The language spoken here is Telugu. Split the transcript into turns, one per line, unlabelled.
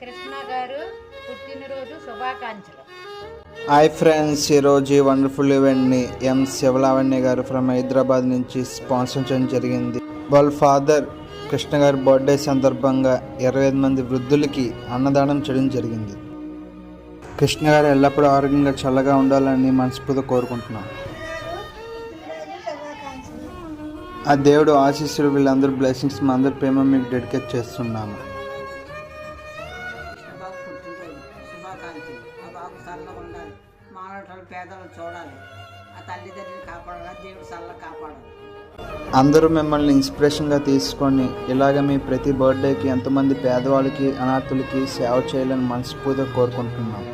కృష్ణ గారు పుట్టినరోజు శుభాకాంక్షలు.
హాయ్ ఫ్రెండ్స్, ఈరోజు ఈ వండర్ఫుల్ ఈవెంట్ని ఎం శివలావణ్య గారు ఫ్రమ్ హైదరాబాద్ నుంచి స్పాన్సర్ చేయడం జరిగింది. వాళ్ళ ఫాదర్ కృష్ణ గారి బర్త్డే సందర్భంగా 25 మంది వృద్ధులకి అన్నదానం చేయడం జరిగింది. కృష్ణ గారు ఎల్లప్పుడూ ఆరోగ్యంగా చల్లగా ఉండాలని మనస్ఫూర్తిగా కోరుకుంటున్నాం. ఆ దేవుడు ఆశీస్సులు, వీళ్ళందరూ బ్లెస్సింగ్స్ మా అందరి ప్రేమ మీకు డెడికేట్ చేస్తున్నాము.
శుభాకాంక్షలు. ఆ బాబు చల్లగా ఉండాలి, మానవులు పేదలు చూడాలి, ఆ తల్లిదండ్రులు కాపాడాలి, దేవుడు చల్లగా కాపాడాలి.
అందరూ మిమ్మల్ని ఇన్స్పిరేషన్గా తీసుకొని ఇలాగ మీ ప్రతి బర్త్డేకి ఎంతమంది పేదవాళ్ళకి, అనాథులకి సేవ చేయాలని మనస్ఫూర్తిగా కోరుకుంటున్నాం.